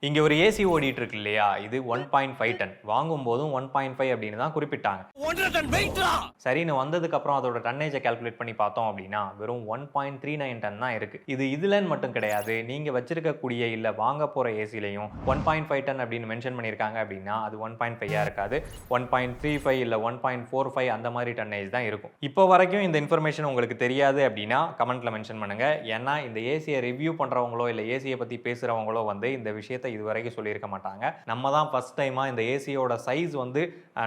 இங்க ஒரு ஏசி ஓடிட்டு இருக்கு இல்லையா? இது 1.5 டன். வாங்கும்போதும் 1.5 அப்படின்னு தான் குறிப்பிட்டாங்க. 1.5 டன் வெயிட்ரா. சரின்னு வந்ததுக்கு அப்புறம் அதோட டன்னேஜ கால்குலேட் பண்ணி பார்த்தோம் அப்படின்னா, வெறும் 1.39 டன் தான் இருக்கு. இது இதுலன்னு மட்டும் கிடையாது. நீங்க வச்சிருக்கக்கூடிய இல்ல வாங்க போற ஏசிலயும் 1.5 டன் அப்படின்னு மென்ஷன் பண்ணியிருக்காங்க அப்படின்னா, அது 1.5 இருக்காது. 1.35 இல்ல 1.45 அந்த மாதிரி டன்னேஜ் தான் இருக்கும். இப்போ வரைக்கும் இந்த இன்ஃபர்மேஷன் உங்களுக்கு தெரியாது அப்படின்னா, கமெண்ட்ல மென்ஷன் பண்ணுங்க. ஏன்னா இந்த ஏசிய ரிவ்யூ பண்றவங்களோ, இல்ல ஏசிய பத்தி பேசுறவங்களோ வந்து இந்த விஷயத்த இதுவரைக்கும் சொல்லியிருக்க மாட்டாங்க. நம்ம தான் ஃபர்ஸ்ட் டைமா இந்த ஏசியோட சைஸ் வந்து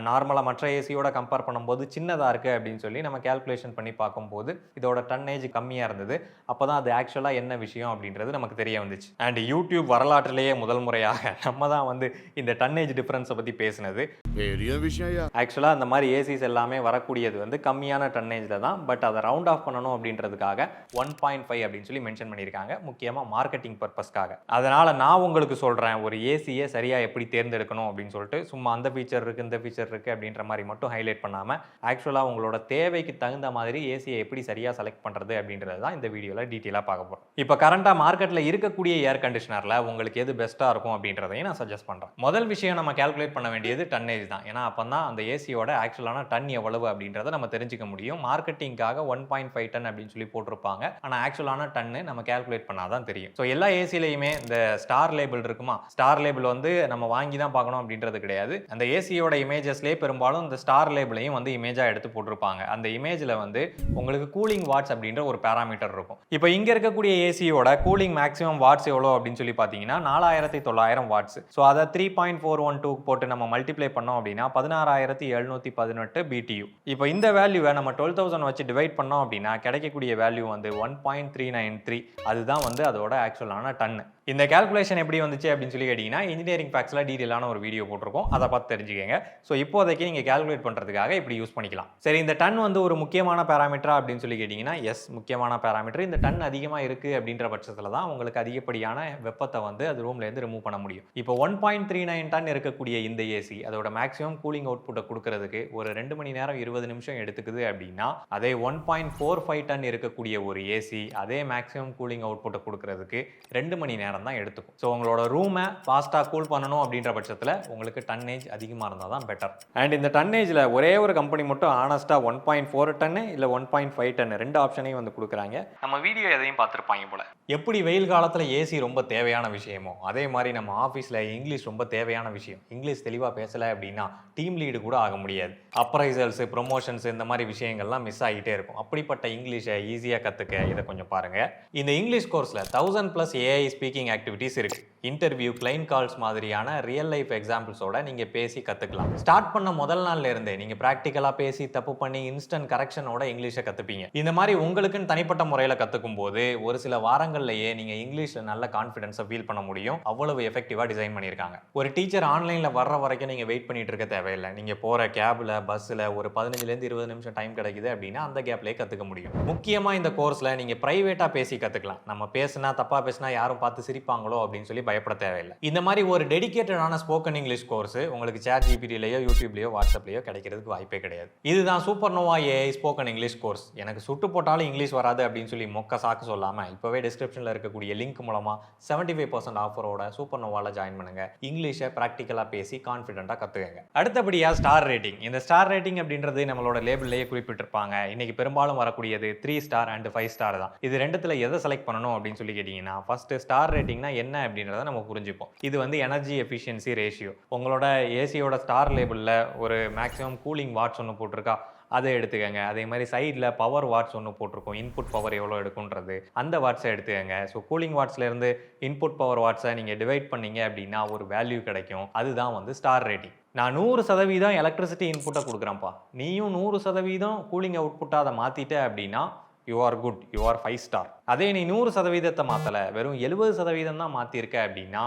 நார்மலா மற்ற ஏசியோட கம்பேர் பண்ணும்போது சின்னதா இருக்கு அப்படின்னு சொல்லி நம்ம கால்குலேஷன் பண்ணி பார்க்கும்போது இதோட டன்னேஜ் கம்மியா இருந்தது. அப்பதான் அது ஆக்சுவலா என்ன விஷயம் அப்படின்றது நமக்கு தெரிய வந்துச்சு. அண்ட் யூடியூப் வரலாற்றிலேயே முதல் முறையாக நம்ம தான் வந்து இந்த டன்னேஜ் டிஃபரன்ஸை பத்தி பேசினது. பெரிய விஷயம். ஆக்சுவலா அந்த மாதிரி ஏசிஸ் எல்லாமே வரக்கூடியது வந்து கம்மியான டன்னேஜ்ல தான். பட் அதை ரவுண்ட் ஆஃப் பண்ணணும் அப்படின்றதுக்காக 1.5 அப்படின்னு சொல்லி மென்ஷன் பண்ணியிருக்காங்க. முக்கியமா மார்க்கெட்டிங் பர்பஸ்க்காக. அதனால நான் உங்களுக்கு சொல்றேன், ஒரு ஏசியை சரியா எப்படி தேர்ந்தெடுக்கணும் அப்படின்னு சொல்லிட்டு சும்மா அந்த ஃபீச்சர் இருக்கு இந்த ஃபீச்சர் இருக்கு அப்படின்ற மாதிரி மட்டும் ஹைலைட் பண்ணாம ஆக்சுவலா உங்களோட தேவைக்கு தகுந்த மாதிரி ஏசியை எப்படி சரியா செலக்ட் பண்றது அப்படின்றது தான் இந்த வீடியோல டீட்டெயிலா பார்க்க போறோம். இப்போ கரண்டா மார்க்கெட்ல இருக்கக்கூடிய ஏர் கண்டிஷனர்ல உங்களுக்கு எது பெஸ்ட்டா இருக்கும் அப்படின்றதையும் நான் சஜஸ்ட் பண்றேன். முதல் விஷயம் நம்ம கால்குலேட் பண்ண வேண்டியது டன்னேஜ் தான். ஏன்னா அப்பதான் அந்த ஏசியோட ஆக்சுவலான டன் எவ்வளவு அப்படின்றத நம்ம தெரிஞ்சுக்க முடியும். மார்க்கெட்டிங்காக 1.5 டன் அப்படின்னு சொல்லி போட்டிருப்பாங்க. ஆனா ஆக்சுவலான டன்னு நம்ம கால்குலேட் பண்ணாதான் தெரியும். ஸோ எல்லா ஏசிலையுமே இந்த ஸ்டார் லேபிள் இருக்குமா? ஸ்டார் லேபிள் வந்து நம்ம வாங்கி தான் பார்க்கணும் அப்படின்றது கிடையாது. அந்த ஏசியோட இமேஜஸ்லேயே பெரும்பாலும் இந்த ஸ்டார் லேபிளையும் வந்து இமேஜா எடுத்து போட்டிருப்பாங்க. அந்த இமேஜ்ல வந்து உங்களுக்கு கூலிங் வாட்ஸ் அப்படின்ற ஒரு பேராமீட்டர் இருக்கும். இப்போ இங்க இருக்கக்கூடிய ஏசியோட கூலிங் மேக்ஸிமம் வாட்ஸ் எவ்வளோ அப்படின்னு சொல்லி பார்த்தீங்கன்னா 4900 வாட்ஸ். ஸோ அதை 3.412 போட்டு நம்ம மல்டிப்ளை பண்ணோம் அப்படின்னா 16718 BTU. இப்போ இந்த வேல்யூவை நம்ம 12000 வச்சு டிவைட் பண்ணோம் அப்படின்னா கிடைக்கக்கூடிய வேல்யூ வந்து 1.393. அதுதான் வந்து அதோட ஆக்சுவலான டன்னு. இந்த கால்குலேஷன் எப்படி வந்துச்சு அப்படின்னு சொல்லி கேட்டீங்கன்னா இன்ஜினியரிங் ஃபேக்ட்ஸ்ல டீடைலான ஒரு வீடியோ போட்டிருக்கோம். அதை பார்த்து தெரிஞ்சுக்கங்க. ஸோ இப்போதைக்கு நீங்க கால்குலேட் பண்றதுக்காக இப்படி யூஸ் பண்ணிக்கலாம். சரி, இந்த டன் வந்து ஒரு முக்கியமான பேராமீட்டரா அப்படின்னு சொல்லி கேட்டீங்கன்னா எஸ், முக்கியமான பேராமீட்டர். இந்த டன் அதிகமா இருக்கு அப்படின்ற பட்சத்துல தான் உங்களுக்கு அதிகப்படியான வெப்பத்தை வந்து அது ரூம்ல இருந்து ரிமூவ் பண்ண முடியும். இப்போ 1.39 டன் இருக்கக்கூடிய இந்த ஏசி அதோட மேக்ஸிமம் கூலிங் அவுட்புட்டை கொடுக்கறதுக்கு ஒரு 2 மணி நேரம் 20 நிமிஷம் எடுத்துக்குது அப்படின்னா, அதே 1.45 டன் இருக்கக்கூடிய ஒரு ஏசி அதே மேக்ஸிமம் கூலிங் அவுட்புட்டை கொடுக்கறதுக்கு 2 மணி நேரம் தான் எடுத்துக்கும். ஸோ உங்களோட ரூமை ஃபாஸ்ட்டாக கூல் பண்ணணும் அப்படின்ற பட்சத்தில் உங்களுக்கு டன்னேஜ் அதிகமாக இருந்தால் தான் பெட்டர். அண்ட் இந்த டன்னேஜில் ஒரே ஒரு கம்பெனி மட்டும் ஆனஸ்ட்டாக 1.4 டன்னு இல்லை 1.5 டன்னு ரெண்டு ஆப்ஷனையும் வந்து கொடுக்குறாங்க. நம்ம வீடியோ எதையும் பார்த்துருப்பாங்க போல. எப்படி வெயில் காலத்தில் ஏசி ரொம்ப தேவையான விஷயமோ அதே மாதிரி நம்ம ஆஃபீஸில் இங்கிலீஷ் ரொம்ப தேவையான விஷயம். இங்கிலீஷ் தெளிவாக பேசலை அப்படின்னா டீம் லீடு கூட ஆக முடியாது. அப்ரைசல்ஸ், ப்ரொமோஷன்ஸ் இந்த மாதிரி விஷயங்கள்லாம் மிஸ் ஆகிட்டே இருக்கும். அப்படிப்பட்ட இங்கிலீஷை ஈஸியாக கற்றுக்க இதை கொஞ்சம் பாருங்கள். இந்த இங்கிலீஷ் கோர்ஸில் 1000+ ஏஐ ஸ்பீக்கிங் ஆக்டிவிட்டீஸ் இருக்கு. இன்டர்வியூ, கிளைண்ட் கால்ஸ் மாதிரியான ரியல் லைஃப் எக்ஸாம்பிள்ஸோட நீங்க பேசி கத்துக்கலாம். ஸ்டார்ட் பண்ண முதல் நாள்ல இருந்தே நீங்க பிராக்டிகலா பேசி தப்பு பண்ணி இன்ஸ்டன்ட் கரெக்ஷனோட இங்கிலீஷை கத்துப்பீங்க. இந்த மாதிரி உங்களுக்குன்னு தனிப்பட்ட முறையில கத்துக்கும் போது ஒரு சில வாரங்கள்லயே நீங்க இங்கிலீஷ்ல நல்ல கான்ஃபிடன்ஸை ஃபீல் பண்ண முடியும். அவ்வளவு எஃபெக்டிவா டிசைன் பண்ணியிருக்காங்க. ஒரு டீச்சர் ஆன்லைன்ல வர்ற வரைக்கும் நீங்க வெயிட் பண்ணிட்டு இருக்க தேவையில்லை. நீங்க போற கேப்ல, பஸ்ல ஒரு 15லேருந்து 20 நிமிஷம் டைம் கிடைக்குது அப்படின்னா அந்த கேப்லயே கத்துக்க முடியும். முக்கியமா இந்த கோர்ஸ்ல நீங்க பிரைவேட்டா பேசி கத்துக்கலாம். நம்ம பேசினா தப்பா பேசினா யாரும் பார்த்து சிரிப்பாங்களோ அப்படின்னு சொல்லி பயப்பட தேவையில்லை. இந்த மாதிரி ஒரு டெடிகேட்டடான ஸ்போக்கன் இங்கிலீஷ் கோர்ஸ் உங்களுக்கு ChatGPTலயோ, யூடியூப்லயோ, வாட்ஸ்அப்லயோ கிடைக்கிறதுக்கு வாய்ப்பே கிடையாது. இதுதான் supernova AI spoken English course. எனக்கு சுட்டு போட்டாலும் இங்கிலீஷ் வராது அப்படின்னு சொல்லி மொக்க சாக்கு சொல்லாம இப்பவே டிஸ்கிரிப்ஷன்ல இருக்கக்கூடிய லிங்க் மூலமா 75% ஆஃபரோட சூப்பர்னோவால ஜாயின் பண்ணுங்க. இங்கிலீஷை பிராக்டிகலா பேசி கான்ஃபிடென்ட்டா கத்துக்கங்க. அடுத்தபடியா ஸ்டார் ரேட்டிங். இந்த ஸ்டார் ரேட்டிங் அப்படின்றது நம்மளோட லேபிள்லயே குறிப்பிட்டிருப்பாங்க. இன்னைக்கு பெரும்பாலும் வரக்கூடியது 3 ஸ்டார் அண்ட் 5 ஸ்டார் தான். இது ரெண்டுத்துல எதை செலக்ட் பண்ணணும் அப்படின்னு சொல்லி கேட்டீங்கன்னா ஃபர்ஸ்ட் ஸ்டார் ரேட்டிங்னா என்ன அப்படின்றத நம்ம புரிஞ்சுப்போம். இது வந்து எனர்ஜி எஃபிஷியன்சி ரேஷியோ. உங்களோட ஏசியோட ஸ்டார் லேபிளில் ஒரு மேக்ஸிமம் கூலிங் வாட்ஸ் ஒன்று போட்டிருக்கா, அதை எடுத்துக்கங்க. அதே மாதிரி சைடில் பவர் வாட்ஸ் ஒன்று போட்டிருக்கோம், இன்புட் பவர் எவ்வளோ எடுக்குன்றது, அந்த வாட்ஸை எடுத்துக்கங்க. ஸோ கூலிங் வாட்ஸ்லேருந்து இன்புட் பவர் வாட்ஸை நீங்கள் டிவைட் பண்ணீங்க அப்படின்னா ஒரு வேல்யூ கிடைக்கும். அதுதான் வந்து ஸ்டார் ரேட்டிங். நான் 100% எலக்ட்ரிசிட்டி இன்புட்டை கொடுக்குறேன்ப்பா, நீயும் 100% கூலிங் அவுட்புட்டாக அதை மாற்றிட்ட அப்படின்னா you are good, you are 5 star. அதே நீ 100% மாற்றலை, வெறும் 70% தான் மாற்றிருக்க அப்படின்னா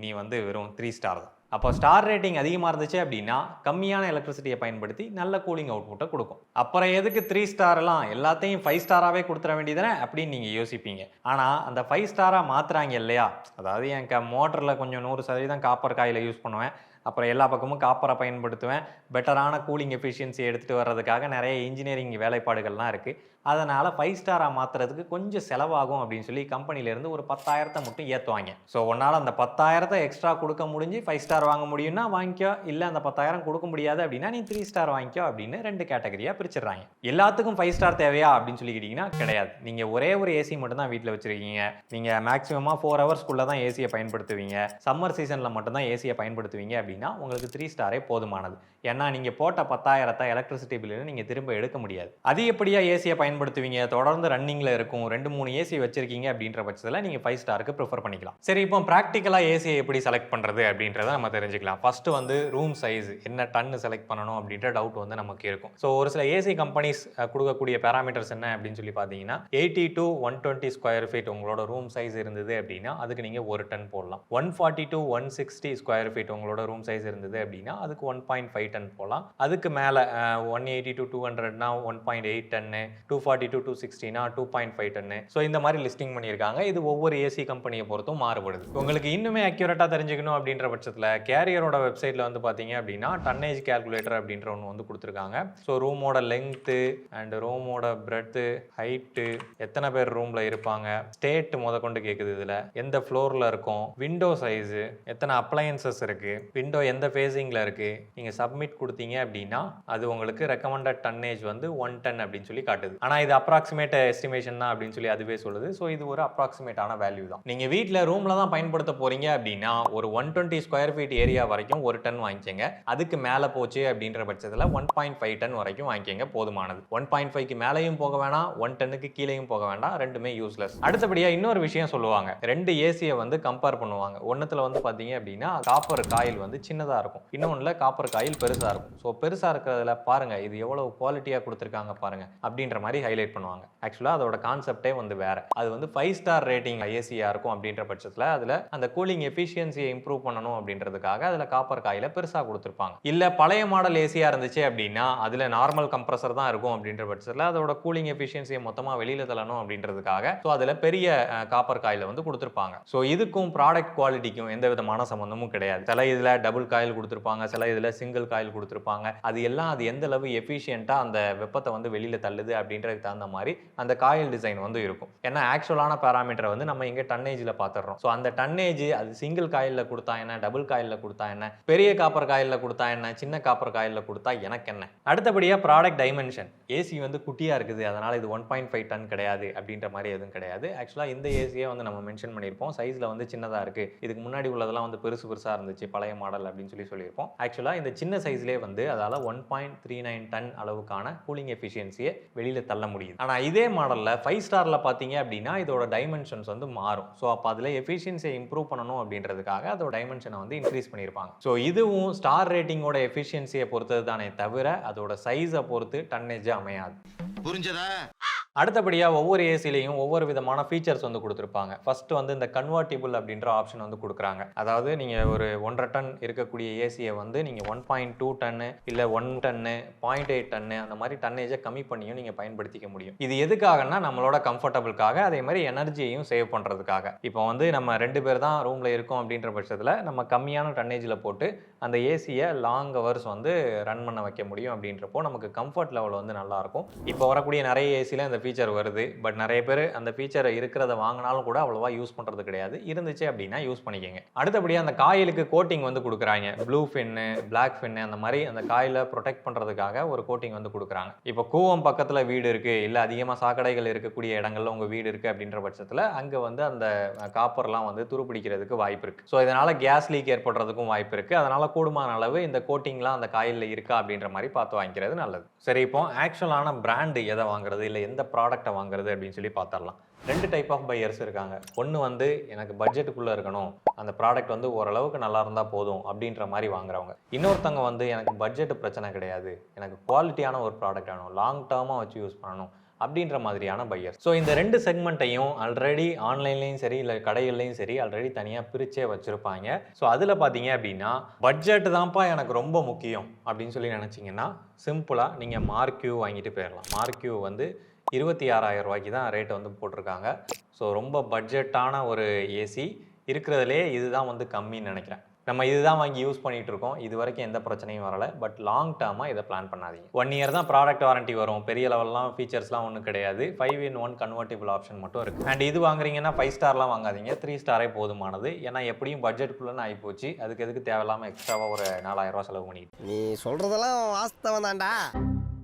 நீ வந்து வெறும் 3 ஸ்டார் தான். அப்போ ஸ்டார் ரேட்டிங் அதிகமாக இருந்துச்சு அப்படின்னா கம்மியான எலக்ட்ரிசிட்டியை பயன்படுத்தி நல்ல கூலிங் அவுட்புட்டை கொடுக்கும். அப்புறம் எதுக்கு 3 ஸ்டார்லாம் எல்லாத்தையும் 5 ஸ்டாராகவே கொடுத்துட வேண்டியதானே அப்படின்னு நீங்கள் யோசிப்பீங்க. ஆனால் அந்த 5 ஸ்டாராக மாற்றுறாங்க இல்லையா, அதாவது என் மோட்டரில் கொஞ்சம் 100% காப்பர் காயில் யூஸ் பண்ணுவேன், அப்புறம் எல்லா பக்கமும் காப்பரை பயன்படுத்துவேன், பெட்டரான கூலிங் எஃபிஷியன்சி எடுத்துகிட்டு வர்றதுக்காக நிறைய இன்ஜினியரிங் வேலைப்பாடுகள்லாம் இருக்குது. அதனால் 5 ஸ்டாராக மாற்றுறதுக்கு கொஞ்சம் செலவாகும் அப்படின்னு சொல்லி கம்பெனிலேருந்து ஒரு 10,000 மட்டும் ஏற்றுவாங்க. ஸோ உன்னால் அந்த 10,000 எக்ஸ்ட்ரா கொடுக்க முடிஞ்சு 5 ஸ்டார் வாங்க முடியும்னா வாங்கிக்கோ, இல்லை அந்த 10,000 கொடுக்க முடியாது அப்படின்னா நீ 3 ஸ்டார் வாங்கிக்கோ அப்படின்னு 2 கேட்டகரியாக பிரிச்சிடுறாங்க. எல்லாத்துக்கும் 5 ஸ்டார் தேவையா அப்படின்னு சொல்லி கேட்டிங்கன்னா கிடையாது. நீங்கள் ஒரே ஒரு ஏசி மட்டும் தான் வீட்டில் வச்சுருக்கீங்க, நீங்கள் மேக்ஸிமமாக 4 ஹவர்ஸ்க்குள்ளே தான் ஏசியை பயன்படுத்துவீங்க, சம்மர் சீசனில் மட்டும்தான் ஏசியை பயன்படுத்துவீங்க அப்படின்னா உங்களுக்கு 3 ஸ்டாரே போதுமானது. ஏன்னா நீங்கள் போட்ட 10,000 எலக்ட்ரிசிட்டி பில்லுன்னு நீங்கள் திரும்ப எடுக்க முடியாது. அதிகப்படியாக ஏசியை பயன்படுத்துவீங்க, தொடர்ந்து ரன்னிங்கில் இருக்கும், 2-3 ஏசி வச்சிருக்கீங்க அப்படின்ற பட்சத்தில் நீங்கள் 5 ஸ்டாருக்கு ப்ரிஃபர் பண்ணிக்கலாம். சரி, இப்போ ப்ராக்டிக்கலாக ஏசியை எப்படி செலக்ட் பண்ணுறது அப்படின்றத நம்ம தெரிஞ்சுக்கலாம். ஃபர்ஸ்ட் வந்து ரூம் சைஸ் என்ன டன்னு செலக்ட் பண்ணணும் அப்படின்ற டவுட் வந்து நமக்கு இருக்கும். ஸோ ஒரு சில ஏசி கம்பெனிஸ் கொடுக்கக்கூடிய பேராமீட்டர்ஸ் என்ன அப்படின்னு சொல்லி பார்த்தீங்கன்னா 80 to 120 ஸ்கொயர் ஃபீட் உங்களோட ரூம் சைஸ் இருந்தது அப்படின்னா அதுக்கு நீங்கள் 1 டன் போடலாம். 140 to 160 ஸ்கொயர் ஃபீட் உங்களோட ரூம் சைஸ் இருந்தது அப்படின்னா அதுக்கு 1.5 டன் போடலாம். அதுக்கு மேலே 180 to 200னா 1.8 ton, 240 to 260னா 2.5 ton. So இந்த மாதிரி லிஸ்டிங் பண்ணியிருக்காங்க. இது ஒவ்வொரு ஏசி கம்பெனியை பொறுத்தும் மாறுபடுது. உங்களுக்கு இன்னுமே அக்யூரேட்டாக தெரிஞ்சுக்கணும் அப்படின்ற பட்சத்தில் கேரியரோட வெப்சைட்டில் வந்து பார்த்தீங்க அப்படின்னா டன்னேஜ் கேல்குலேட்டர் அப்படின்ற ஒன்று வந்து கொடுத்துருக்காங்க. ஸோ ரூமோட லெங்க்த்து அண்ட் ரூமோட பிரெத்து, ஹைட்டு, எத்தனை பேர் ரூமில் இருப்பாங்க, ஸ்டேட் முதற்கொண்டு கேட்குது, இதில் எந்த ஃப்ளோரில் இருக்கும், விண்டோ சைஸு, எத்தனை அப்ளையன்சஸ் இருக்குது, விண்டோ எந்த ஃபேஸிங்கில் இருக்குது. நீங்கள் சப்மிட் கொடுத்தீங்க அப்படின்னா அது உங்களுக்கு ரெக்கமெண்டட் டன்னேஜ் வந்து 1 டன் அப்படின்னு சொல்லி காட்டுது. ஆனால் இது அப்ராக்சிமேட் எஸ்டிமேஷன் தான் அப்படின்னு சொல்லி அதுவே சொல்லுது. ஸோ இது ஒரு அப்ராக்சிமேட்டான வேல்யூ தான். நீங்கள் வீட்டில் ரூமில் தான் பயன்படுத்த போறீங்க அப்படின்னா ஒரு 120 ஸ்கொயர் ஃபீட் ஏரியா வரைக்கும் 1 டன் வாங்கிக்கோங்க. அதுக்கு மேலே போச்சு அப்படின்ற பட்சத்தில் 1.5 டன் வரைக்கும் வாங்கிக்கோங்க, போதுமானது. 1.5க்கு மேலேயும் போக வேணாம், 1 டன்னுக்கு கீழேயும் போக வேண்டாம், ரெண்டுமே யூஸ்லெஸ். அடுத்தபடியாக இன்னொரு விஷயம் சொல்லுவாங்க, 2 ஏசியை வந்து கம்பேர் பண்ணுவாங்க. ஒன்றுத்தில் வந்து பார்த்தீங்க அப்படின்னா காப்பர் காயில் வந்து சின்னதாக இருக்கும், இன்னொன்றில் காப்பர் காயில் பெருசாக இருக்கும். ஸோ பெருசாக இருக்கிறதுல பாருங்கள் இது எவ்வளோ குவாலிட்டியாக கொடுத்துருக்காங்க பாருங்கள் அப்படின்ற மாதிரி ஹைலைட் பண்ணுவாங்க. ஆக்சுவலாக அதோட கான்செப்டே வந்து வேற. அது வந்து 5 ஸ்டார் ரேட்டிங் ஏசியாக இருக்கும் அப்படின்ற பட்சத்தில் அதில் அந்த கூலிங் எஃபிஷியன்சியை இம்ப்ரூவ் பண்ணணும் அப்படின்றதுக்காக அதில் காப்பர் காயில பெருசாக கொடுத்துருப்பாங்க. இல்லை பழைய மாடல் ஏசியாக இருந்துச்சு அப்படின்னா அதில் நார்மல் கம்ப்ரஸர் தான் இருக்கும் அப்படின்ற பட்சத்தில் அதோட கூலிங் எஃபிஷியன்சியை மொத்தமாக வெளியில் தள்ளணும் அப்படின்றதுக்காக ஸோ அதில் பெரிய காப்பர் காயில வந்து கொடுத்துருப்பாங்க. ஸோ இதுக்கும் ப்ராடக்ட் குவாலிட்டிக்கும் எந்த விதமான சம்மந்தமும் கிடையாது. சில இதில் டபுள் காயில் கொடுத்துருப்பாங்க, சில இதில் சிங்கிள் காயில் கொடுத்துருப்பாங்க. அது எல்லாம் அது எந்த அளவு எஃபிஷியண்டாக அந்த வெப்பத்தை வந்து வெளியில் தள்ளுது அப்படின்றதுக்கு தகுந்த மாதிரி அந்த காயில் டிசைன் வந்து இருக்கும். ஏன்னா ஆக்சுவலான பேராமீட்டரை வந்து நம்ம இங்கே டன்னேஜில் பார்த்துடுறோம். ஸோ அந்த டன்னேஜ் அது சிங்கிள் காயிலில் கொடுத்தா என்ன, டபுள் காயிலில் கொடுத்தா என்ன, பெரிய காப்பர் காயிலில் கொடுத்தா என்ன, சின்ன காப்பர் காயிலில் கொடுத்தா எனக்கு என்ன. அடுத்தபடியாக ப்ராடக்ட் டைமென்ஷன். ஏசி வந்து குட்டியாக இருக்குது அதனால் இது 1.5 டன் கிடையாது அப்படின்ற மாதிரி எதுவும் கிடையாது. ஆக்சுவலாக இந்த ஏசியே வந்து நம்ம மென்ஷன் பண்ணியிருப்போம், சைஸில் வந்து சின்னதாக இருக்குது, இதுக்கு முன்னாடி உள்ளதெல்லாம் வந்து பெருசாக இருந்துச்சு பழைய மாடல் அப்படின்னு சொல்லியிருப்போம். ஆக்சுவலாக இந்த சின்ன சைஸ்லேயே வந்து அதால் 1.39 டன் அளவுக்கான கூலிங் எஃபிஷியன்சியை வெளியில் தள்ள முடியுது. ஆனால் இதே மாடலில் 5 ஸ்டாரில் பார்த்தீங்க அப்படின்னா இதோட டைமென்ஷன்ஸ் வந்து மாறும். ஸோ அப்போ அதில் எஃபிஷியன்சியை இம்ப்ரூவ் பண்ணணும் அப்படின்றதுக்காக அதோட டைமென்ஷனை வந்து இன்க்ரீஸ் பண்ணியிருப்பாங்க. ஸோ இதுவும் ஸ்டார் ரேட்டிங்கோட எஃபிஷியன்சியை பொறுத்தது தானே தவிர அதோட சைஸை பொறுத்து டன்னேஜ் அமையாது. புரிஞ்சதா? அடுத்தபடியாக ஒவ்வொரு ஏசிலையும் ஒவ்வொரு விதமான ஃபீச்சர்ஸ் வந்து கொடுத்துருப்பாங்க. ஃபர்ஸ்ட் வந்து இந்த கன்வெர்ட்டிபிள் அப்படின்ற ஆப்ஷன் வந்து கொடுக்குறாங்க. அதாவது நீங்கள் ஒரு 1.5 டன் இருக்கக்கூடிய ஏசியை வந்து நீங்கள் 1.2 டன்னு இல்லை 1 டன்னு 0.8 டன்னு அந்த மாதிரி டன்னேஜை கம்மி பண்ணியும் நீங்கள் பயன்படுத்திக்க முடியும். இது எதுக்காகனா நம்மளோட கம்ஃபர்டபுளுக்காக, அதே மாதிரி எனர்ஜியையும் சேவ் பண்ணுறதுக்காக. இப்போ வந்து நம்ம 2 பேர் தான் ரூமில் இருக்கோம் அப்படின்ற பட்சத்தில் நம்ம கம்மியான டன்னேஜில் போட்டு அந்த ஏசியை லாங் ஹவர்ஸ் வந்து ரன் பண்ண வைக்க முடியும். அப்படின்றப்போ நமக்கு கம்ஃபர்ட் லெவல் வந்து நல்லாயிருக்கும். இப்போ வரக்கூடிய நிறைய ஏசியில் இந்த ஃபீச்சர் வருது. பட் நிறைய பேர் அந்த ஃபீச்சரை இருக்கிறத வாங்கினாலும் கூட அவ்வளோவா யூஸ் பண்ணுறது கிடையாது. இருந்துச்சு அப்படின்னா யூஸ் பண்ணிக்கோங்க. அடுத்தபடியாக அந்த காயிலுக்கு கோட்டிங் வந்து கொடுக்குறாங்க. ப்ளூ ஃபின்னு, பிளாக் ஃபின்னு அந்த மாதிரி அந்த காயிலை ப்ரொடெக்ட் பண்ணுறதுக்காக ஒரு கோட்டிங் வந்து கொடுக்குறாங்க. இப்போ கூவம் பக்கத்தில் வீடு இருக்குது, இல்லை அதிகமாக சாக்கடைகள் இருக்கக்கூடிய இடங்கள்ல உங்கள் வீடு இருக்குது அப்படின்ற பட்சத்தில் அங்கே வந்து அந்த காப்பர்லாம் வந்து துருப்பிடிக்கிறதுக்கு வாய்ப்பு இருக்குது. ஸோ இதனால் கேஸ் லீக் ஏற்படுறதுக்கும் வாய்ப்பு இருக்குது. அதனால் கூடுமான அளவு இந்த கோட்டிங்லாம் அந்த காயிலில் இருக்கா அப்படின்ற மாதிரி பார்த்து வாங்கிக்கிறது நல்லது. சரி, இப்போ ஆக்சுவலான பிராண்டு எதை வாங்குறது, இல்லை எந்த ப்ராடக்ட்டை வாங்குறது அப்படின்னு சொல்லி பார்த்துடலாம். 2 டைப் ஆஃப் பையர்ஸ் இருக்காங்க. ஒன்று வந்து எனக்கு பட்ஜெட்டுக்குள்ளே இருக்கணும், அந்த ப்ராடக்ட் வந்து ஓரளவுக்கு நல்லா இருந்தால் போதும் அப்படின்ற மாதிரி வாங்குறவங்க. இன்னொருத்தவங்க வந்து எனக்கு பட்ஜெட் பிரச்சனை கிடையாது, எனக்கு குவாலிட்டியான ஒரு ப்ராடக்ட் வேணும், லாங் டேர்மாக வச்சு யூஸ் பண்ணணும் அப்படின்ற மாதிரியான பையர்ஸ். ஸோ இந்த 2 செக்மெண்ட்டையும் ஆல்ரெடி ஆன்லைன்லையும் சரி இல்லை கடைகள்லையும் சரி ஆல்ரெடி தனியாக பிரிச்சே வச்சுருப்பாங்க. ஸோ அதில் பார்த்தீங்க அப்படின்னா பட்ஜெட் தான்ப்பா எனக்கு ரொம்ப முக்கியம் அப்படின்னு சொல்லி நினச்சிங்கன்னா சிம்பிளாக நீங்கள் மார்க்யூ வாங்கிட்டு போயிடலாம். மார்க்யூ வந்து 26,000 ரூபாய்க்கு தான் ரேட் வந்து போட்டிருக்காங்க. ஸோ ரொம்ப பட்ஜெட்டான ஒரு ஏசி இருக்கிறதுலே இதுதான் வந்து கம்மின்னு நினைக்கிறேன். நம்ம இதுதான் வாங்கி யூஸ் பண்ணிட்டு இருக்கோம், இது வரைக்கும் எந்த பிரச்சனையும் வரல. பட் லாங் டேர்மாக இதை பிளான் பண்ணாதீங்க. 1 இயர் தான் ப்ராடக்ட் வாரண்டி வரும், பெரிய லெவல்லாம் ஃபீச்சர்ஸ்லாம் ஒன்றும் கிடையாது. 5-in-1 கன்வெர்ட்டிபிள் ஆப்ஷன் மட்டும் இருக்குது. அண்ட் இது வாங்குறீங்கன்னா 5 ஸ்டார்லாம் வாங்காதீங்க, 3 ஸ்டாரே போதுமானது. ஏன்னா எப்படியும் பட்ஜெட்டுக்குள்ளே ஆகிப்போச்சு, அதுக்கு எதுக்கு தேவையில்லாமல் எக்ஸ்ட்ராவாக ஒரு 4000 ரூபா செலவு பண்ணிட்டு. நீ சொல்றதெல்லாம் வாஸ்தவம் தான்டா.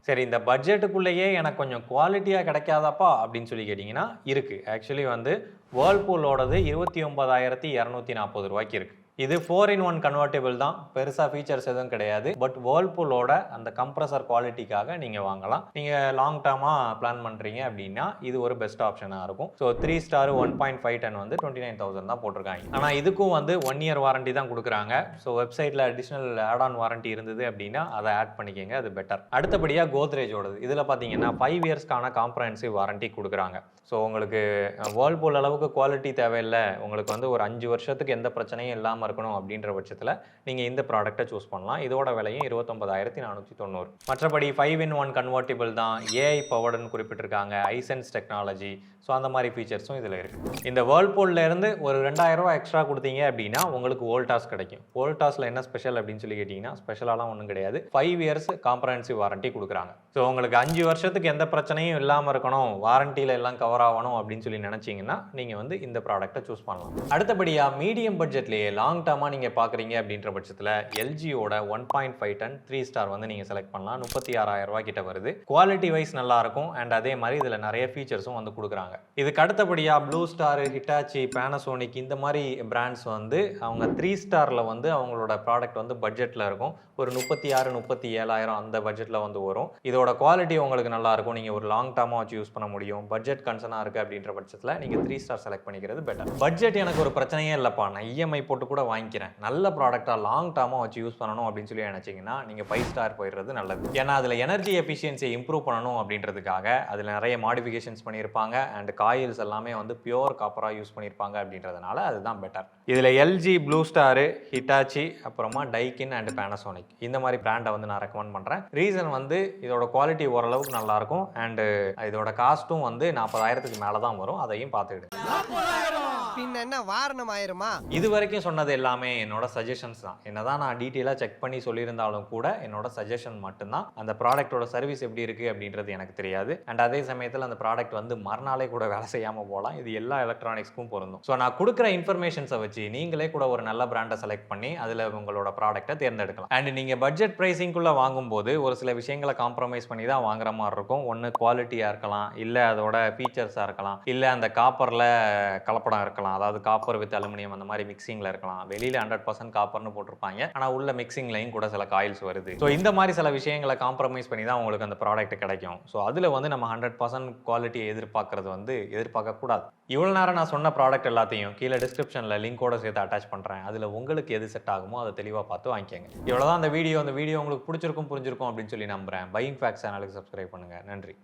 சரி, இந்த பட்ஜெட்டுக்குள்ளேயே எனக்கு கொஞ்சம் குவாலிட்டியாக கிடைக்காதாப்பா அப்படின்னு சொல்லி கேட்டிங்கன்னா இருக்குது. ஆக்சுவலி வந்து வேர்ல்பூலோடது 29,240 ரூபாய்க்கு இருக்குது. இது 4-in-1 கன்வெர்ட்டிபிள் தான், பெருசாக ஃபீச்சர்ஸ் எதுவும் கிடையாது. பட் வேர்ல்பூலோட அந்த கம்ப்ரஸர் குவாலிட்டிக்காக நீங்கள் வாங்கலாம். நீங்கள் லாங் டேர்மாக பிளான் பண்ணுறீங்க அப்படின்னா இது ஒரு பெஸ்ட் ஆப்ஷனாக இருக்கும். ஸோ 3 ஸ்டார் 1.5 டன் வந்து 29,000 தான் போட்டிருக்காங்க. ஆனால் இதுக்கும் வந்து 1 இயர் வாரண்டி தான் கொடுக்குறாங்க. ஸோ வெப்சைட்டில் அடிஷ்னல் ஆட் ஆன் வாரண்டி இருந்தது அப்படின்னா அதை ஆட் பண்ணிக்கோங்க, அது பெட்டர். அடுத்தபடியாக கோத்ரேஜோடது இதில் பார்த்தீங்கன்னா 5 இயர்ஸ்க்கான காம்ப்ரஹென்சிவ் வாரண்டி கொடுக்குறாங்க. ஸோ உங்களுக்கு வேர்ல்பூல் அளவுக்கு குவாலிட்டி தேவையில்லை, உங்களுக்கு வந்து ஒரு 5 வருஷத்துக்கு எந்த பிரச்சனையும் இல்லாமல் இருக்கணும் அப்படின்ற பட்சத்தில் நீங்கள் இந்த ப்ராடக்ட்டை சூஸ் பண்ணலாம். இதோட விலையும் 29,490. மற்றபடி 5-in-1 கன்வெர்ட்டிபிள் தான், ஏஐ பவர்டுன்னு குறிப்பிட்டிருக்காங்க, ஐசென்ஸ் டெக்னாலஜி. ஸோ அந்த மாதிரி ஃபீச்சர்ஸும் இதில் இருக்குது. இந்த வேர்ல்பூல்லேருந்து ஒரு 2000 ரூபா எக்ஸ்ட்ரா கொடுத்தீங்க அப்படின்னா உங்களுக்கு வோல்டாஸ் கிடைக்கும். வோல்டாஸில் என்ன ஸ்பெஷல் அப்படின்னு சொல்லி கேட்டிங்கன்னா ஸ்பெஷலாலாம் ஒன்றும் கிடையாது. 5 இயர்ஸ் காம்ப்ரஹென்சிவ் வாரண்டி கொடுக்குறாங்க. ஸோ உங்களுக்கு 5 வருஷத்துக்கு எந்த பிரச்சனையும் இல்லாமல் இருக்கணும், வாரண்டியில் எல்லாம் கவர் ஆகணும் அப்படின்னு சொல்லி நினச்சிங்கன்னா நீங்கள் வந்து இந்த ப்ராடக்ட்டை சூஸ் பண்ணலாம். அடுத்தபடியாக மீடியம் பட்ஜெட்லேயே லாங் டேர்மாக நீங்கள் பார்க்குறீங்க அப்படின்ற பட்சத்தில் எல்ஜியோட 1.5 டன் 3 ஸ்டார் வந்து நீங்கள் செலக்ட் பண்ணலாம். 36,000 ரூபாய் கிட்ட வருது. குவாலிட்டி வைஸ் நல்லாயிருக்கும். அண்ட் அதே மாதிரி இதில் நிறைய ஃபீச்சர்ஸும் வந்து கொடுக்குறாங்க. இதுக்கு அடுத்தபடியாக ப்ளூ ஸ்டார், ஹிட்டாச்சி, பேனசோனிக் இந்த மாதிரி பிராண்ட்ஸ் வந்து அவங்க 3 ஸ்டாரில் வந்து அவங்களோட ப்ராடக்ட் வந்து பட்ஜெட்டில் இருக்கும். ஒரு 36,000-37,000 அந்த பட்ஜெட்டில் வந்து வரும். இதோட குவாலிட்டி உங்களுக்கு நல்லாயிருக்கும், நீங்கள் ஒரு லாங் டேர்மாக வச்சு யூஸ் பண்ண முடியும். பட்ஜெட் கன்சர்னாக இருக்குது அப்படின்ற பட்சத்தில் நீங்கள் 3 ஸ்டார் செலக்ட் பண்ணிக்கிறது பெட்டர். பட்ஜெட் எனக்கு ஒரு பிரச்சனையே இல்லைப்பா, நான் இஎம்ஐ போட்டு கூட வாங்கிக்கிறேன், நல்ல ப்ராடக்டாக லாங் டேர்மாக வச்சு யூஸ் பண்ணணும் அப்படின்னு சொல்லி நினச்சிங்கன்னா நீங்கள் 5 ஸ்டார் போயிடுறது நல்லது. ஏன்னா அதில் எனர்ஜி எஃபிஷியன்சியை இம்ப்ரூவ் பண்ணணும் அப்படின்றதுக்காக அதில் நிறைய மாடிஃபிகேஷன்ஸ் பண்ணியிருப்பாங்க. அண்ட் காயில்ஸ் எல்லாமே வந்து பியூர் காப்பராக யூஸ் பண்ணியிருப்பாங்க அப்படின்றதுனால அதுதான் பெட்டர். இதில் எல்ஜி, ப்ளூ ஸ்டாரு, ஹிட்டாச்சி, அப்புறமா டைக்கின் அண்ட் பேனசோனிக் இந்த மாதிரி பிராண்டை வந்து நான் ரெக்கமெண்ட் பண்ணுறேன். ரீசன் வந்து இதோட குவாலிட்டி ஓரளவுக்கு நல்லாயிருக்கும். அண்டு இதோட காஸ்ட்டும் வந்து 40,000க்கு மேலே தான் வரும், அதையும் பார்த்துக்கிடு. பின்ன என்ன வாரணம் ஆயிருமா? இது வரைக்கும் சொன்னது எல்லாமே என்னோட சஜஷன்ஸ் தான். என்னதான் நான் டீட்டெயிலாக செக் பண்ணி சொல்லியிருந்தாலும் கூட என்னோட சஜஷன் மட்டும்தான். அந்த ப்ராடக்ட்டோட சர்வீஸ் எப்படி இருக்குது அப்படின்றது எனக்கு தெரியாது. அண்ட் அதே சமயத்தில் அந்த ப்ராடக்ட் வந்து மறுநாளே கூட வேலை செய்யாமல் போகலாம். இது எல்லா எலக்ட்ரானிக்ஸ்க்கும் பொருந்தும். ஸோ நான் கொடுக்குற இன்ஃபர்மேஷன்ஸை வச்சு நீங்களே கூட ஒரு நல்ல பிராண்டை செலக்ட் பண்ணி அதில் உங்களோட ப்ராடக்ட்டை தேர்ந்தெடுக்கலாம். அண்ட் நீங்கள் பட்ஜெட் ப்ரைஸிங்குள்ளே வாங்கும்போது ஒரு சில விஷயங்களை காம்ப்ரமைஸ் பண்ணி தான் வாங்குற மாதிரி இருக்கும். ஒன்று குவாலிட்டியாக இருக்கலாம், இல்லை அதோட ஃபீச்சர்ஸாக இருக்கலாம், இல்லை அந்த காப்பரில் கலப்படம் இருக்கலாம். அதாவது காப்பர் வித் அலுமினியம் அந்த மாதிரி மிக்சிங்கில் இருக்கலாம். வெளியில் 100% காப்பர்னு போட்டிருப்பாங்க, ஆனால் உள்ள மிக்சிங்லையும் கூட சில காயில்ஸ் வருது. ஸோ இந்த மாதிரி சில விஷயங்களை காம்ப்ரமைஸ் பண்ணி தான் உங்களுக்கு அந்த ப்ராடக்ட் கிடைக்கும். ஸோ அதில் வந்து நம்ம 100% குவாலிட்டியை எதிர்பார்க்கறது வந்து எதிர்பார்க்கக்கூடாது. இவ்வளோ நேரம் நான் சொன்ன ப்ராடக்ட் எல்லாத்தையும் கீழே டிஸ்கிரிப்ஷனில் லிங்கோட சேர்த்து அட்டாச் பண்ணுறேன். அதில் உங்களுக்கு எது செட் ஆகுமோ அதை தெளிவாக பார்த்து வாங்கிக்கோங்க. இவ்வளோதான் அந்த வீடியோ. அந்த வீடியோ உங்களுக்கு பிடிச்சிருக்கும், புரிஞ்சிருக்கும் அப்படின்னு சொல்லி நம்புகிறேன். பையிங் ஃபேக்ட்ஸ் சேனலுக்கு சப்ஸ்கிரைப் பண்ணுங்கள். நன்றி.